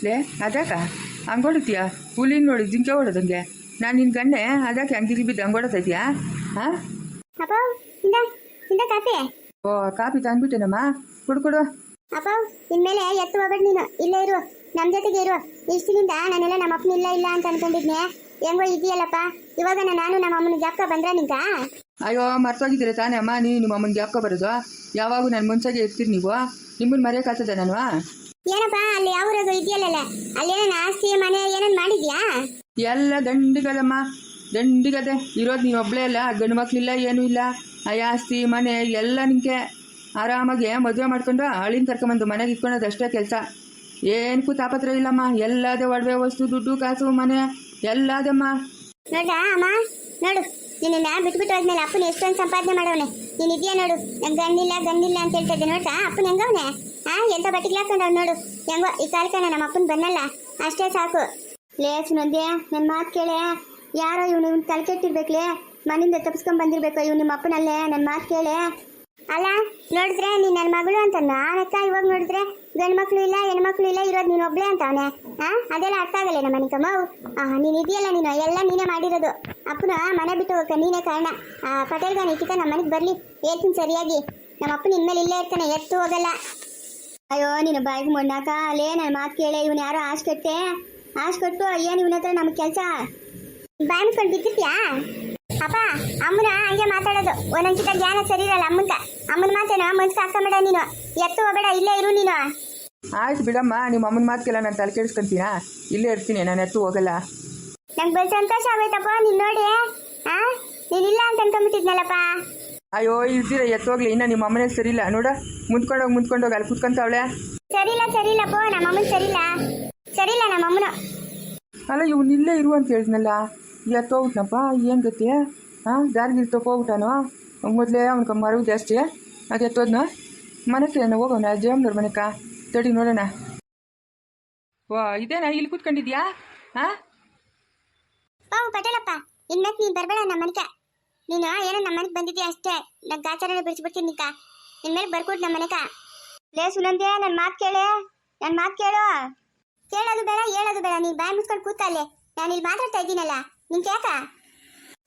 ಲೇ ಅದಾಕ ಹಂಗೊಡುತ್ತೀಯ ಹುಲಿನ ನೋಡಿ ಜಿಂಕೆ ಹೊಡೋದಂಗೆ ನಾನು ನಿನ್ನ ಗಂಡೆ ಅದಕ್ಕೆ ಹಂಗಿರಿ ಬಿದ್ದು ಹಂಗೊಡತಾ ಇದೆಯಾ ಹಾಂ ಅಪ್ಪ ಇಂದ ಇಂದ ಕಾಫಿ. ಓ ಕಾಫಿ ತಂದ್ಬಿಟ್ಟೇನಮ್ಮ ಕೊಡು. ಅಪ್ಪ ಇನ್ಮೇಲೆ ಎತ್ತು ಹೋಗ್ಬೇಡ ನೀನು, ಇಲ್ಲೇ ಇರು, ನಮ್ಮ ಜೊತೆಗೆ ಇರು. ಇಷ್ಟಿನಿಂದ ನಾನೆಲ್ಲ ನಮ್ಮ ಅಪ್ಪನ ಇಲ್ಲ ಅಂತ ಅನ್ಕೊಂಡಿದ್ನೆ, ಹೆಂಗೋ ಇದೆಯಲ್ಲಪ್ಪ. ಇವಾಗ ನಾನು ನಮ್ಮ ಅಮ್ಮನ ಜ್ಞಾಪಕ ಬಂದ್ರ ನಿಂಕ? ಅಯ್ಯೋ ಮರ್ತೋಗಿದ್ದೀರ ತಾನೇ ಅಮ್ಮ, ನಿಮ್ಮ ಅಮ್ಮನ ಜ್ಞಾಪಕ ಬರೋದು? ಯಾವಾಗೂ ನಾನು ಮುಂಚೆಗೆ ಇರ್ತೀರಿ ನೀವು, ನಿಮ್ಮನ್ನ ಮರೆಯೋಕ್ಕಾಗ್ತದೆ ನಾನು? ಏನಪ್ಪ ಅಲ್ಲಿ ಯಾವ ಊರಾಗ ಇದೆಯಲ್ಲ, ಅಲ್ಲೇನ ಆಸ್ತಿ ಮನೆ ಏನೇನು ಮಾಡಿದ್ಯಾ? ಎಲ್ಲ ದಂಡಿಗದಮ್ಮ, ದಂಡಿಗದೆ ಇರೋದು ನೀನು ಒಬ್ಬಳೇ ಇಲ್ಲ, ಗಂಡು ಮಕ್ಳಿಲ್ಲ ಏನೂ ಇಲ್ಲ. ಆ ಆಸ್ತಿ ಮನೆ ಎಲ್ಲ ನಿಂಗೆ ಆರಾಮಾಗಿ ಮದುವೆ ಮಾಡ್ಕೊಂಡು ಹಳಿನ ಕರ್ಕೊಂಬಂದು ಮನೆಗೆ ಇಟ್ಕೊಳೋದು ಅಷ್ಟೇ ಕೆಲಸ. ಏನಕ್ಕೂ ತಾಪತ್ರ ಇಲ್ಲಮ್ಮ, ಎಲ್ಲದೇ ಒಡವೆ ವಸ್ತು ದುಡ್ಡು ಕಾಸು ಮನೆ ಎಲ್ಲದಮ್ಮ. ನೋಡ್ದಾ ಅಮ್ಮ, ನೋಡು ನಿನ್ನ ಬಿಟ್ಬಿಟ್ಟು ಹೋದ್ಮೇಲೆ ಅಪ್ಪನ ಎಷ್ಟೊಂದು ಸಂಪಾದನೆ ಮಾಡವನೆ. ನೀನು ಇದೆಯಾ ನೋಡು, ನಂಗೆ ಗಂಡಿಲ್ಲ ಅಂತ ಹೇಳ್ತಾ ಇದ್ದೆ. ನೋಡ್ದಾ ಅಪ್ಪನ ಹೆಂಗವನೆ? ಎಂತ ಬಟ್ಟಿಗೆ ಹಾಕೊಂಡವ್ ನೋಡು, ಹೆಂಗೋ ಈ ಕಾಲಕ್ಕೆ ನಮ್ಮ ಅಪ್ಪನ ಬನ್ನಲ್ಲ ಅಷ್ಟೇ ಸಾಕು. ಲೇಸ್ ನೊಂದೆ ನನ್ನ ಮಾತು ಕೇಳೆ, ಯಾರೋ ಇವನು ತಲೆ ಕೆಟ್ಟಿರ್ಬೇಕ್ಲೇ, ಮನೆಯಿಂದ ತಪ್ಪಿಸ್ಕೊಂಡ್ ಬಂದಿರ್ಬೇಕು ಇವ್ ನಿಮ್ಮ ಅಪ್ಪನಲ್ಲೇ. ನನ್ನ ಮಾತು ಕೇಳೆ. ಅಲ್ಲ ನೋಡಿದ್ರೆ ನೀನ್ ನನ್ನ ಮಗಳು ಅಂತ ನಾನಕ್ಕ, ಇವಾಗ ನೋಡಿದ್ರೆ ಗಂಡು ಮಕ್ಳು ಇಲ್ಲ ಹೆಣ್ಮಕ್ಳು ಇಲ್ಲ, ಇರೋದು ನೀನು ಒಬ್ಳೆ ಅಂತ ಅವನೇ. ಅದೆಲ್ಲ ಅರ್ಥ ಆಗಲ್ಲ ನಮ್ಮ ನಿಂಕಮ್ಮ. ನೀನು ಇದೆಯಲ್ಲ ನೀನು ಎಲ್ಲ ನೀನೇ ಮಾಡಿರೋದು. ಅಪ್ಪನ ಮನೆ ಬಿಟ್ಟು ಹೋಗಕ್ಕೆ ನೀನೇ ಕಾರಣ. ಪಟೇಲ್ಗ ನಿಖಿತ ನಮ್ಮ ಮನೆಗೆ ಬರ್ಲಿ ಹೇಳ್ತೀನಿ ಸರಿಯಾಗಿ. ನಮ್ಮ ಅಪ್ಪನ ಇನ್ಮೇಲೆ ಇಲ್ಲೇ ಇರ್ತಾನೆ, ಎತ್ತು ಹೋಗಲ್ಲ. ಅಯ್ಯೋ ನೀನು ಬಾಯಿಗೆ ಮೊಣ್ಣಾಕ ಅಲ್ಲೇ ನನ್ನ ಮಾತು ಕೇಳೆ. ಇವನು ಯಾರೋ ಆಶ್ ಕೊಟ್ಟು ಏನು ಇವನ ಹತ್ರ ನಮ್ಗೆ ಕೆಲಸ ಬಾಯಿ ಮುಚ್ಕೊಂಡು ಬಿದ್ದಿರ್ತೀಯಾ? ಅಪ್ಪ ಅಮ್ಮನ ಹಂಗೆ ಮಾತಾಡೋದು, ಒಂದೊಂದ್ಕಿತ ಜ್ಞಾನ ಸರಿ ಇರಲ್ಲ ಅಮ್ಮಂತ. ಅಮ್ಮನ ಮಾತೇನ ಮನ್ಸಿಗೆ ಹಾಕಬೇಡ ನೀನು, ಎತ್ತು ಹೋಗಬೇಡ, ಇಲ್ಲೇ ಇರು ನೀನು. ಆಯ್ತು ಬಿಡಮ್ಮ, ನಿಮ್ಮ ಅಮ್ಮನ ಮಾತುಕೆಲ್ಲ ನಾನು ತಲೆ ಕೆಡಿಸ್ಕೊಂತೀನ, ಇಲ್ಲೇ ಇರ್ತೀನಿ, ನಾನು ಎತ್ತು ಹೋಗಲ್ಲ. ನಂಗೆ ಬಲ್ ಸಂತೋಷ ಆಗೋಯ್ತಪ್ಪ ನೀನು ನೋಡಿ. ನೀನಿಲ್ಲ ಅಂತ ಅನ್ಕೊಂಡ್ಬಿಟ್ಟಿದ್ನಲ್ಲಪ್ಪ. ಅಯ್ಯೋ ಇರ್ತೀರ ಎತ್ತು ಹೋಗ್ಲಿ, ಇನ್ನು ನಿಮ್ಮ ಅಮ್ಮನೇ ಸರಿ ಇಲ್ಲ ನೋಡ, ಮುಂದ್ಕೊಂಡೋಗಿ ಅಲ್ಲಿ ಕುತ್ಕೊಂತವಳೆ. ಸರಿಲ್ಲಪ್ಪ ನಮ್ಮ ಅಮ್ಮನ ಸರಿಲ್ಲ ನಮ್ಮ ಅಮ್ಮನ. ಅಲ್ಲ ಇವ್ನು ಇಲ್ಲೇ ಇರು ಅಂತ ಹೇಳಿದ್ನಲ್ಲ, ಎತ್ತು ಹೋಗ್ಬಿಟ್ನಪ್ಪ, ಏನು ಗತಿ? ದಾರಿಗೆ ತಗೋಗ್ಬಿಟ್ಟಾನು ಮೊದಲೇ ಅವ್ನಿಗೆ ಮರವು ಜಾಸ್ತಿ, ಅದು ಎತ್ತೋದ್ನ ಮನೆಗೆ ಹೋಗೋಣ ಜಯಮ್ಮನವ್ರ ಮನೆಕ ತಡಿ ನೋಡೋಣ. ಓ ಇದೇನಾ ಇಲ್ಲಿ ಕೂತ್ಕೊಂಡಿದ್ಯಾ? ಪಟೇಲಪ್ಪ ಇನ್ಮೇಲೆ ನೀನು ಬರಬೇಡ ನಮ್ಮ ಮನೆಗೆ. ನೀನು ಏನೋ ನಮ್ಮ ಮನೆಗೆ ಬಂದಿದ್ಯಾ ಅಷ್ಟೇ, ನಂಗೆ ಗಾಚಾರನೇ ಬಿಡಿಸ್ಬಿಡ್ತೀನಿ ನಿಕ್ಕ. ಇನ್ಮೇಲೆ ಬರ್ಕೊಟ್ಟು ನಮ್ಮ ಮನೆಗ. ಲೇ ಸುನಂದೆ ನನ್ನ ಮಾತು ಕೇಳು. ಕೇಳೋದು ಬೇಡ ಹೇಳೋದು ಬೇಡ, ನೀನು ಬಾಯಿ ಮುಚ್ಕೊಂಡು ಕೂತಲ್ಲೇ. ನಾನು ಇಲ್ಲಿ ಮಾತಾಡ್ತಾ ಇದ್ದೀನಲ್ಲ, ನಿಂಗೆ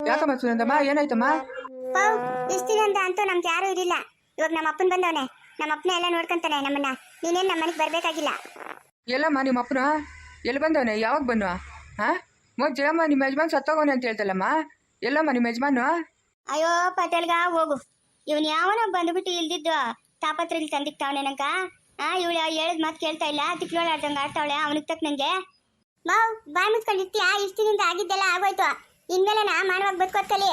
ಯಾಕಮ್ಮ ಸುನಂದಮ್ಮ, ಏನಾಯ್ತಮ್ಮ? ಇಷ್ಟಿನ ಅಂತೂ ನಮ್ಗೆ ಯಾರು ಇರಲಿಲ್ಲ. ಇವಾಗ ನಮ್ಮ ಅಪ್ಪನ ಬಂದವನೆ, ನಮ್ಮ ಅಪ್ಪನ ಎಲ್ಲ ನೋಡ್ಕೊಂತಾನೆ ನಮ್ಮನ್ನ. ನೀನೇನು ನಮ್ಮ ಮನೆಗೆ ಬರಬೇಕಾಗಿಲ್ಲ. ಎಲ್ಲಮ್ಮ ನಿಮ್ಮ ಅಪ್ಪನ ಎಲ್ಲಿ ಬಂದವನೆ? ಯಾವಾಗ ಬನ್ನುವ? ಜಯಮ್ಮ ನಿಮ್ಮ ಯಜಮಾನ್ ಸತ್ತೋಗೋನೆ ಅಂತ ಹೇಳ್ತಲ್ಲಮ್ಮ, ಎಲ್ಲಮ್ಮ ನಿಮ್ಮ ಯಜಮಾನು? ಅಯ್ಯೋ ಪಟೇಲ್ಗ ಹೋಗು, ಇವನು ಯಾವನ ಬಂದುಬಿಟ್ಟು ಇಲ್ದಿದ್ದು ತಾಪತ್ರಲ್ಲಿ ತಂದಿಕ್ತಾವನೆ ನಂಗ. ಇವಳು ಹೇಳಿದ ಮಾತು ಕೇಳ್ತಾ ಇಲ್ಲ, ತಿಕ್ಲೋಳಾಡ್ದಂಗೆ ಆಡ್ತಾವಳೆ. ಅವನಿಗೆ ತಕ್ಕ ನಂಗೆ ಬಾಯಿ ಮುಚ್ಕೊಂಡಿರ್ತೀಯಾ? ಇಷ್ಟಿನಿಂದ ಆಗಿದ್ದೆಲ್ಲ ಆಗೋಯ್ತು, ಇನ್ಮೇಲೆ ಮಾನವಾಗಿ ಬದುಕೋತ್ಕಲಿ.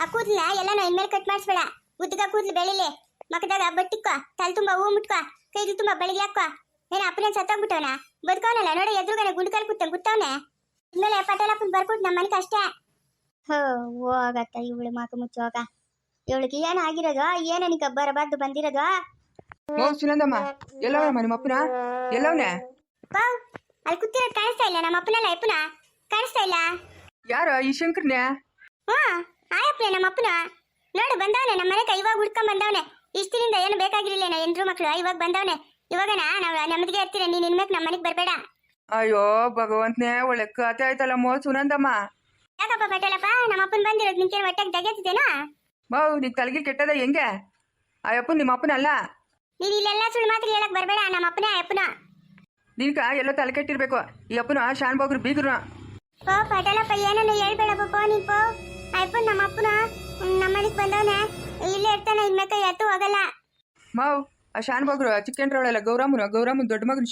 ಆ ಕೂದಲನ್ನ ಎಲ್ಲ ಇನ್ಮೇಲೆ ಕಟ್ ಮಾಡಿಸ್ಬೇಡ. ಉದ್ದಗ ಕೂದಲು ಬೆಳಿಲಿ, ಮಕ್ಕದಾಗ ಬಟ್ಟಿಕ್ಕೋ, ತಲೆ ತುಂಬ ಹೂ ಮುಟ್ಕೋ, ಕೈದು ತುಂಬ ಬೆಳಿಗ್ಗೆ ಹಾಕೋ. ಏನ ಅಪ್ಪನ ಸತ್ತೋಗ್ಬಿಟ್ಟವನ? ಬದುಕವನಲ್ಲ ನೋಡ, ಎದುರುಗನೆ ಗುಂಡ್ಕಲ್ ಕೂತವನೆ. ಇನ್ಮೇಲೆ ಪಟೇಲಪ್ಪನ ಬರ್ಕೊಟ್ಟು ನಮ್ಮ ಮನೆಗೆ ಅಷ್ಟೇ. ಹೋಗತ್ತ ಇವಳು ಮಾತು ಮುಚ್ಚೋಗ. ಇವಳಿಗೆ ಏನಾಗಿರೋದು? ಏನನಿಗೆ ಬರಬಾರ್ದು ಬಂದಿರೋದು? ಸುನಂದಮ್ಮ ಎಲ್ಲವನಮ್ಮ ನಿಮ್ಮ ಅಪ್ಪನ? ಎಲ್ಲವನೇ ಅಲ್ಲಿ ಕೂತಿರೋದು ಕಾಣಿಸ್ತಾ ಇಲ್ಲ? ನಮ್ಮ ಅಪ್ಪನಲ್ಲ ಅಪ್ಪನ ಕಾಣಿಸ್ತಾ ಇಲ್ಲ. ಯಾರು ಈ ಶಂಕರ್ನೇ? ಆಯಪ್ಪನೇ ನಮ್ಮ ಅಪ್ಪನ. ನೋಡು ಬಂದವನೆ ನಮ್ಮ ಮನೆಗೆ, ಇವಾಗ ಹುಡ್ಕೊಂಡ್ ಬಂದವನೆ. ಇಷ್ಟಿನಿಂದ ಏನು ಬೇಕಾಗಿರ್ಲಿಲ್ಲ ಎಂಟ್ರು ಮಕ್ಕಳು, ಇವಾಗ ಬಂದವನೆ. ಇವಾಗ ನಾವು ನಮ್ಮದಿಗೆ ಇರ್ತೀರ, ನೀನು ಇನ್ಮೇಲೆ ನಮ್ಮ ಮನೆಗೆ ಬರಬೇಡ. ಅಯ್ಯೋ ಭಗವಂತನೇ, ಒಳ್ಳೆ ಕತೆ ಆಯ್ತಲ್ಲ ಸುನಂದಮ್ಮ. ಯಾಕಪ್ಪ ಪಟೇಲಪ್ಪ, ನಮ್ಮ ಅಪ್ಪನ ಬಂದಿರೋದು ನಿಂಗೆ ಹೊಟ್ಟೆಗೆ ದಗೆತಿದ್ದೇನೋ? ನೀನ್ ತಲೆಗೆ ಕೆಟ್ಟದ ಹೆಂಗೆ? ಅಯ್ಯಪ್ಪ ನಿಮ್ಮ ಅಪ್ಪನ ಅಲ್ಲ. ನೀನು ಇಲ್ಲೆಲ್ಲ ಸುಳ್ಳು ಮಾತ್ರ ಹೇಳಕ್ ಬರಬೇಡ, ನಮ್ಮ ಅಪ್ಪನೇ ಅಪ್ಪನ. ನಿನ್ಕ ಎಲ್ಲ ತಲೆ ಕೆಟ್ಟಿರ್ಬೇಕು. ಈ ಅಪ್ಪನ ಶಾನ್ ಬೋಗ್ರು ಬೀಗ್ರು. ಪಟೇಲಪ್ಪ ಏನನ್ನ ಹೇಳ್ಬೇಡಪ್ಪ ನೀನ್ ಪೋ. ಅಯ್ಯಪ್ಪ ನಮ್ಮ ಅಪ್ಪನ ನಮ್ಮ ಮನೆಗೆ ಬಂದವನೆ, ಇಲ್ಲೇ ಇರ್ತಾನೆ, ಇನ್ಮೇಕ ಎತ್ತು ಹೋಗಲ್ಲ. ಆ ಶಾನ್ ಬೋಗ್ರು ಚಿಕ್ಕಂಡ್ರವಳೆಲ್ಲ ಗೌರಮ್ಮನ ದೊಡ್ಡ ಮಗನ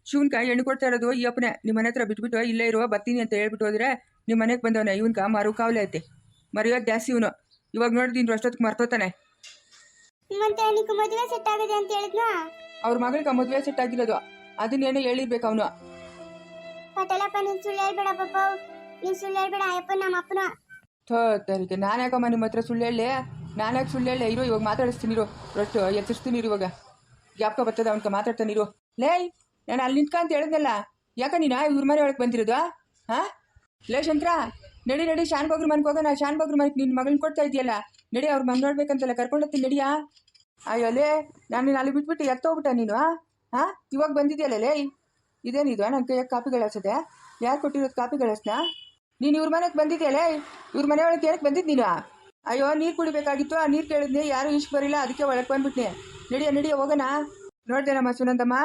ಶಿವನ್ಕ ಹೆಣ್ಣು ಕೊಡ್ತಾ ಇರೋದು ಈ ಅಪ್ಪನೇ. ನಿಮ್ಮ ಮನೆ ಹತ್ರ ಬಿಟ್ಬಿಟ್ಟು ಇಲ್ಲೇ ಇರುವ ಬರ್ತೀನಿ ಅಂತ ಹೇಳ್ಬಿಟ್ಟು ಹೋದ್ರೆ ನಿಮ್ಮ ಮನೆಗೆ ಬಂದವನೆ. ಇವನ್ಕ ಮರು ಕಾವಲೆ ಐತೆ, ಮರೆಯೋದು ಜಾಸ್ತಿ ಇವನು. ಇವಾಗ ನೋಡಿದ್ರೆ ಅಷ್ಟೊತ್ತಿಗೆ ಮರ್ತೋತಾನೆ. ಮತ್ತೆ ನಿನಗೆ ಮದುವೆ ಸೆಟ್ ಆಗಿದೆ ಅಂತ ಹೇಳಿದ್ನಾ? ಅವ್ರ ಮಗಳಿಗೆ ಮದುವೆ ಸೆಟ್ ಆಗಿರೋದು, ಅದನ್ನೇನೋ ಹೇಳಿರ್ಬೇಕು ಅವನು. ಪಟೇಲಪ್ಪ ನೀನು ಸುಳ್ಳು ಹೇಳ್ಬೇಡ ಪಾಪ, ನೀನು ಸುಳ್ಳು ಹೇಳ್ಬೇಡ. ಅಯ್ಯಪ್ಪ ನಮ್ಮ ಅಪ್ಪನ ತರಿಗೆ ನಾನು ಯಾಕಮ್ಮ ನಿಮ್ಮ ಹತ್ರ ಸುಳ್ಳು ಹೇಳಿ? ನಾನು ಯಾಕೆ ಸುಳ್ಳು ಹೇಳಿ? ಇರೋ ಇವಾಗ ಮಾತಾಡಿಸ್ತೀನಿ ಇರು, ಅಷ್ಟು ಎಚ್ಚರಿಸ್ತೀನಿ ಇರು. ಇವಾಗ ಜ್ಞಾಪಕ ಬರ್ತದೆ ಅವನ್ಕ ಮಾತಾಡ್ತಾನೆ ಇರು. ನಾನು ಅಲ್ಲಿ ನಿಂತ್ಕ ಅಂತ ಹೇಳಿದ್ನಲ್ಲ, ಯಾಕ ನೀನು ಇವ್ರ ಮನೆ ಒಳಗೆ ಬಂದಿರೋದು? ಲೇ ಶಂಕರ, ನಡಿ ಶಾನ್ ಬೋಗ್ರ ಮನೆಗೆ ಹೋಗೋಣ. ಶಾನ್ ಬೋಗ್ರ ಮನೆಗೆ ನಿನ್ನ ಮಗಳನ್ನ ಕೊಡ್ತಾ ಇದೆಯಲ್ಲ, ನಡಿ. ಅವ್ರ ಮನೆ ನೋಡ್ಬೇಕಂತಲ್ಲ ಕರ್ಕೊಂಡೋಗ್ತೀನಿ, ನಡಿಯಾ? ಅಯ್ಯೋ ಲೇ, ನಾನು ಅಲ್ಲಿ ಬಿಟ್ಬಿಟ್ಟು ಎತ್ತೋಗ್ಬಿಟ್ಟ ನೀನು? ಇವಾಗ ಬಂದಿದ್ಯಲ್ಲ ಲೇ, ಇದೇನಿದು ನನ್ನ ಕೈಯಾಗ ಕಾಪಿ ಗಳಸದೆ? ಯಾರು ಕೊಟ್ಟಿರೋದು ಕಾಪಿ ಗಳಸ್ನ? ನೀನು ಇವ್ರ ಮನೆಗೆ ಬಂದಿದ್ದೆಯಲ್ಲ, ಇವ್ರ ಮನೆ ಒಳಗೆ ಏನಕ್ಕೆ ಬಂದಿದ್ದು ನೀನು? ಅಯ್ಯೋ, ನೀರು ಕುಡಿಬೇಕಾಗಿತ್ತು, ಆ ನೀರು ಕೇಳಿದ್ನಿ, ಯಾರು ಇಷ್ಟು ಬರಿಲ್ಲ, ಅದಕ್ಕೆ ಒಳಗೆ ಬಂದ್ಬಿಟ್ನಿ. ನಡಿಯ ಹೋಗೋಣ. ನೋಡ್ದೇನಮ್ಮ ಸುನಂದಮ್ಮ?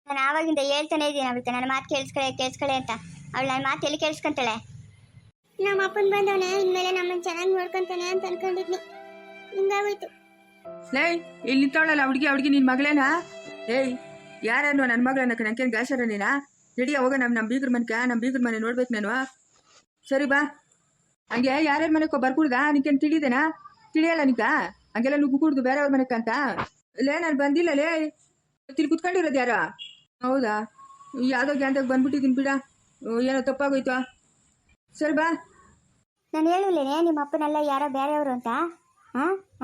ನಾನು ಆವಾಗಿಂದ ಹೇಳ್ತಾನೆ ಇದ್ದೀನಿ ಅವಳಿಗೆ, ನನ್ನ ಮಾತು ಕೇಳಿಸ್ಕಳೆ ಅಂತ. ಅವಳು ನನ್ನ ಮಾತು ಎಲ್ಲಿ ಕೇಳಿಸ್ಕೊಂತಾಳೆ? ನಮ್ಮ ಅಪ್ಪನ ಬಂದವನೇ ಇನ್ಮೇಲೆ ನಮ್ಮನ್ನು ಚೆನ್ನಾಗಿ ನೋಡ್ಕೊಂತಾನೆ ಅಂತ ಅನ್ಕೊಂಡಿದ್ನಿ. ಹಿಂಗಾಗೋಯ್ತು. ಲೇ, ಇಲ್ಲಿ ನಿಂತವಳಲ್ಲ ಹುಡುಗಿ ನಿನ್ನ ಮಗಳೇನಾ? ಏಯ್, ಯಾರನ್ನು ನನ್ನ ಮಗಳನ್ನ ನನಗೇನು ಗಾಶರ ನೀನಾ? ನಡಿಯ ಹೋಗ, ನಮ್ಮ ಬೀಗ್ರ ಮನೆ ನೋಡ್ಬೇಕು ನಾನು. ಸರಿ ಬಾ. ಹಂಗೆ ಯಾರ್ಯಾರ ಮನೆಗೆ ಬರ್ಕೂಡ್ದ? ನಿನ್ಕೇನು ತಿಳಿದೇನಾ? ತಿಳಿಯಲ್ಲ ನಿಕ? ಹಂಗೆಲ್ಲ ನುಗ್ಗು ಕುಡ್ದು ಬೇರೆಯವ್ರ ಮನೆಗೆ ಅಂತ? ಲೇ, ನಾನು ಬಂದಿಲ್ಲ ಲೇ, ತಿಳಿ ಕುತ್ಕೊಂಡಿರೋದು ಯಾರು? ಹೌದಾ? ಯಾವುದೋ ಗ್ಯಾಂದಾಗ ಬಂದ್ಬಿಟ್ಟಿದ್ದೀನಿ ಬಿಡ, ಏನೋ ತಪ್ಪಾಗೋಯ್ತು. ಸರಿ ಬಾ. ನಾನು ಹೇಳಿಲ್ಲೇನೆ ನಿಮ್ಮ ಅಪ್ಪನೆಲ್ಲ ಯಾರೋ ಬೇರೆಯವರು ಅಂತ?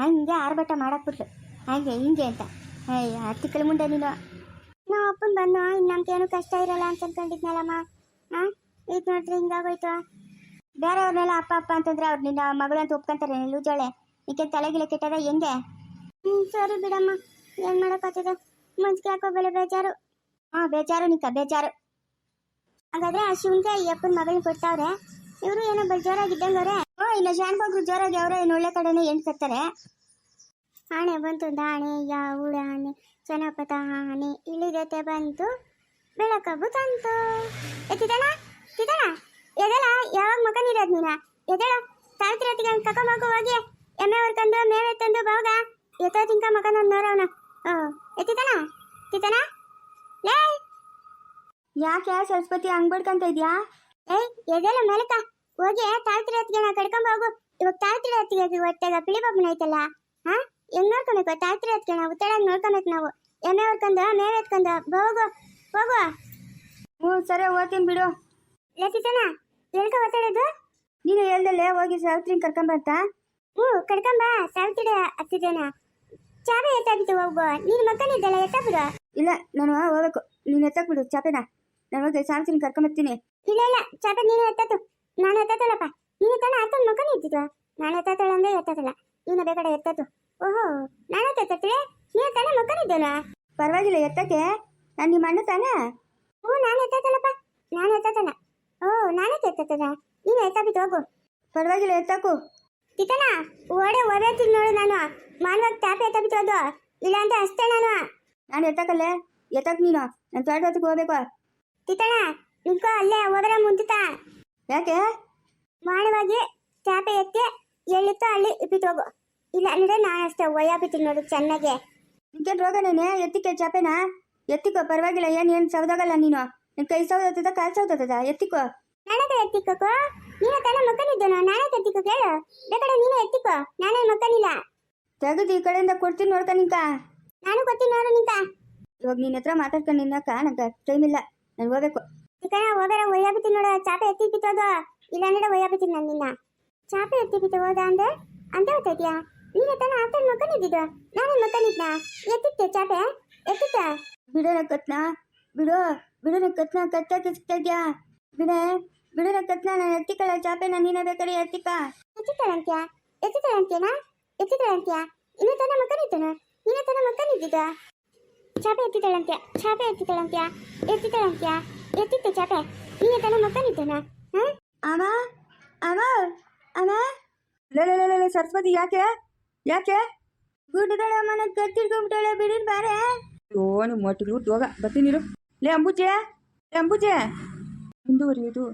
ಹಂಗೆ ಆರ್ಭಟ ಮಾಡಕ್ಬಿಟ್ರು, ಹಾಗೆ ಹಿಂಗೆ ಅಂತ. ತಿಕ್ಕಲ ಮುಂದೆ ನೀನು. ನಮ್ಮ ಅಪ್ಪನ ಬಂದು ಇನ್ನು ನಮ್ಗೇನು ಕಷ್ಟ ಇರಲ್ಲ ಅಂತ ಅನ್ಕೊಂಡಿದ್ನಲ್ಲಮ್ಮ. ಇದು ನೋಡ್ರಿ ಹಿಂಗಾಗೋಯ್ತು. ಬೇರೆಯವ್ರನ್ನೆಲ್ಲ ಅಪ್ಪ ಅಂತಂದ್ರೆ ಅವ್ರು ನಿನ್ನ ಮಗಳು ಅಂತ ಒಪ್ಕೊಂತಾರೆ. ಲೂಜಾಳೆ, ಈಕೆ ತಲೆಗಿಲೆ ಕೆಟ್ಟದ ಹೆಂಗೆ? ಸರಿ ಬಿಡಮ್ಮ, ಏನು ಮಾಡೋಕ್ಕಾಗ್ತದೆ? ಮುಂಚೆ ಯಾಕೋ ಬೆಲೆ ಬೇಜಾರು. ಬೇಜಾರು ನಿಕ್ಕ, ಬೇಜಾರು. ಹಾಗಾದ್ರೆ ಆ ಶಿವನ್ಗೆ ಈ ಅಪ್ಪನ ಮಗಳನ್ನ ಕೊಡ್ತಾವ್ರೆ. ಇವರು ಏನೋ ಜೋರಾಗಿದ್ದಂಗೆ ಅವ್ರೆ. ಇನ್ನು ಶಾನ್ಭಾಗ್ರು ಜೋರಾಗಿ ಅವರೇ ಒಳ್ಳೆ ಕಡೆನೇ ಎಂಟು ಕತ್ತಾರೆ. ಆಣೆ ಬಂತು ದಾಣೆ ಉಡಾಣೆ ಜನಪದ ಆನೆ ಇಳಿದತೆ ಬಂತು ಬೆಳಕಬ್ಬು ತಂತು. ಎತ್ತಿದಣ ಎದಳ ಯಾವಾಗ ಮಕ ನೀರೋದು ನೀನ? ಎದಳ ತಾಳ್ತಿರತ್ತಿಗೆ ಕಕ್ಕಮಗು ಹೋಗಿ ಎಮ್ಮೆ ಹೊರ್ಕಂದು ಮೇವೆ ತಂದು ಬಾವಾಗ ಎತ್ತೋ ತಿಂಕ ಮಕ ನನ್ನ ನೋಡವನ. ಎತ್ತಿತನ ಲೇ, ಯಾಕೆ ಸರಸ್ವತಿ ಹಂಗ್ ಬಡ್ಕಂತ ಇದ್ಯಾ? ಎದೆಲ್ಲ ಮೇಲಕ ಹೋಗಿ ತಾಳ್ತಿರತ್ತಿಗೆ ನಾ ಕಡ್ಕೊಂಡ್ ಹೋಗು. ಇವಾಗ ತಾಳ್ತಿರತ್ತಿಗೆ ಹೊಟ್ಟೆಗ ಪಿಳಿ ಬಬ್ಬನ ಐತಲ್ಲ, ಹೆಂಗ್ ನೋಡ್ಕೊಬೇಕು? ತಾಳ್ತಿರತ್ತಿಗೆ ನಾವು ಉತ್ತರಾಗಿ ನೋಡ್ಕೊಬೇಕು. ನಾವು ಎಮ್ಮೆ ಹೊರ್ಕಂದು ಮೇವೆ ಎತ್ಕೊಂಡು ಹೋಗು. ಸರಿ ಹೋಗ್ತೀನಿ ಬಿಡು. ಎತ್ತಿತನ ಹೇಳ್ಕ ಒತ್ತಾಡೋದು? ನೀನು ಹೇಳ್ದಲ್ಲೇ ಹೋಗಿ ಸಾವಿತ್ರಿನ ಕರ್ಕೊಂಬಂತ. ಕರ್ಕೊಂಬ. ಸಾವಿತ್ರಿ ಹತ್ತಿದ್ದೇನ ಚಾಪೆ ಎತ್ತಾಬಿಟ್ಟು ಹೋಗು. ನೀನು ಮಕ್ಕಳಿದ್ದಲ್ಲ ಎತ್ತಾಬಿಡು. ಇಲ್ಲ, ನಾನು ಹೋಗ್ಬೇಕು. ನೀನು ಎತ್ತಾಕ್ಬಿಡು ಚಾಪೆನ. ನಾನು ಹೋಗಿ ಸಾವಿತ್ರಿನ ಕರ್ಕೊಂಬರ್ತೀನಿ. ಇಲ್ಲ, ಚಾಪೆ ನೀನು ಎತ್ತತ್ತು, ನಾನು ಎತ್ತತ್ತಲ್ಲಪ್ಪ. ನೀನು ತಾನೆ ಆತ ಮಕ್ಕಳು ಇದ್ದಿದ್ದು. ನಾನು ಎತ್ತತ್ತಳ ಅಂದ್ರೆ ಎತ್ತತ್ತಲ್ಲ, ನೀನು ಬೇಕಾದ್ರೆ ಎತ್ತತ್ತು. ಓಹೋ, ನಾನು ಎತ್ತತ್ತಿಳೆ, ನೀನು ತಾನೆ ಮಕ್ಕಳಿದ್ದೇನ? ಪರವಾಗಿಲ್ಲ, ಎತ್ತಕ್ಕೆ. ನಾನು ನಿಮ್ಮ ಅಣ್ಣ ತಾನೆ? ನಾನು ಎತ್ತತ್ತಲ್ಲಪ್ಪ, ನಾನು ಎತ್ತತ್ತಲ್ಲ. ನಾನೇ ಎತ್ತತ್ತದ, ನೀನು ಎತ್ತಾಬಿಟ್ಟು ಹೋಗು. ಪರವಾಗಿಲ್ಲ, ಎತ್ತಾಕು. ತಿತನ ಓಡೇತೀನಿ ನೋಡು. ನಾನು ಮಾನವಾಗ ಚಾಪೆ ಎತ್ತಾಬಿಟ್ಟು ಹೋದು, ಇಲ್ಲ ಅಂತ ಅಷ್ಟೇ. ನಾನು ಎತ್ತಕಲ್ಲೇ, ಎತ್ತಕ್ ನೀನು. ನಾನು ತೋಟ ಹೊತ್ತಿಗೆ ಹೋಗ್ಬೇಕು. ತಿತನ ನಿಂಕೋ ಅಲ್ಲೇ ಹೋದ್ರೆ ಮುಂಚುತ್ತಾ. ಯಾಕೆ? ಮಾನವಾಗಿ ಚಾಪೆ ಎತ್ತಿ ಎಳ್ಳಿತ್ತೋ ಅಲ್ಲಿ ಇಪ್ಪಿಟ್ಟು ಹೋಗು. ಇಲ್ಲ ಅಂದ್ರೆ ನಾನು ಅಷ್ಟೇ ಒಯ್ಯಾಬಿತ್ತೀನಿ ನೋಡು ಚೆನ್ನಾಗೆ. ನಿಂಕೇನು ರೋಗನೇನೆ? ಎತ್ತಿಕೆ ಚಾಪೆನ ಎತ್ತಿಕೋ, ಪರವಾಗಿಲ್ಲ. ಏನು ಸೌದಾಗಲ್ಲ ನೀನು. ನಿನ್ ಕೈ ಸೌದತ್ತದ, ಕಾಲು ಸೌದತ್ತದ, ಎತ್ತಿಕೋ. ನಾನೇ ಎತ್ತಿಕೋ. ನೀನು ತಾನೇ ಮಕ್ಕನಿದ್ದೇನೋ, ನಾನೇ ಎತ್ತಿಕೋ. ಕೇಳು, ಬೇಕಾದ್ರೆ ನೀನೇ ಎತ್ತಿಕೋ, ನಾನೇ ಮಕ್ಕನಿಲ್ಲ. ತೆಗೆದು ಈ ಕಡೆಯಿಂದ ಕೊಡ್ತೀನಿ ನೋಡ್ಕ ನಿಂಕ. ನಾನು ಕೊಡ್ತೀನಿ ನೋಡು ನಿಂಕ. ಇವಾಗ ನಿನ್ನ ಹತ್ರ ಮಾತಾಡ್ಕೊಂಡು ನಿನ್ನಕ್ಕ ನಂಗೆ ಟೈಮ್ ಇಲ್ಲ, ನಾನು ಹೋಗ್ಬೇಕು. ಈಗ ಹೋಗಾರ ಒಯ್ಯಾಬಿತ್ತೀನಿ ನೋಡು. ಚಾಪೆ ಎತ್ತಿ ಬಿತ್ತೋದು, ಇಲ್ಲ ಅಂದ್ರೆ ಒಯ್ಯಾಬಿತ್ತೀನಿ ನಾನು ನಿನ್ನ. ಚಾಪೆ ಎತ್ತಿ ಬಿತ್ತು ಹೋದ ಅಂದ್ರೆ ಅಂತ ಗೊತ್ತಾಯ್ತಿಯಾ? ನೀನು ತಾನೇ ಆತ ಮಕ್ಕನಿದ್ದಿದ್ದು, ನಾನೇ ಮಕ್ಕನಿದ್ನ. ಎತ್ತಿತ್ತೆ ಚಾಪೆ, ಎತ್ತಿತ್ತ. ಬಿಡೋಣ ಕತ್ನ, ಬಿಡೋಣ ಕತ್ನ, ಕತ್ತಾಕಿ ಸಿಗ್ತಾ ಇದ್ಯಾ? ಬಿಡೋಣ ಕತ್ನ, ನಾನು ಎತ್ತಿಕಳ ಚಾಪೆನ. ನೀನೇ ಬೇಕಾದ್ರೆ ಎತ್ತಿಕ. ಎತ್ತಿತಳಂತ್ಯಾ? ಇನ್ನೂ ತಾನೇ ಮಕ್ಕನಿದ್ದಾನ, ನೀನೇ ತಾನೇ ಮಕ್ಕನಿದ್ದಿದ್ದ. ಚಾಪೆ ಎತ್ತಿತಳಂತ್ಯ, ಎತ್ತಿತ್ತೆ ಚಾಪೆ, ನೀನೇ ತಾನೇ ಮಕ್ಕನಿದ್ದಾನ. ಲೇ ಸರಸ್ವತಿ, ಯಾಕೆ ಗುಡ್ಡಗಳ ಮನೆ ಕತ್ತಿಡ್ಕೊಂಡ್ಬಿಟ್ಟಾಳೆ. ಬಿಡಿನ್ ಬಾರೆ. ಓನು ಮೊಟ್ಟಲು ಹೋಗ ಬರ್ತೀನಿ. ಲೇ ಅಂಬುಜೆ ಮುಂದುವರಿಯೋದು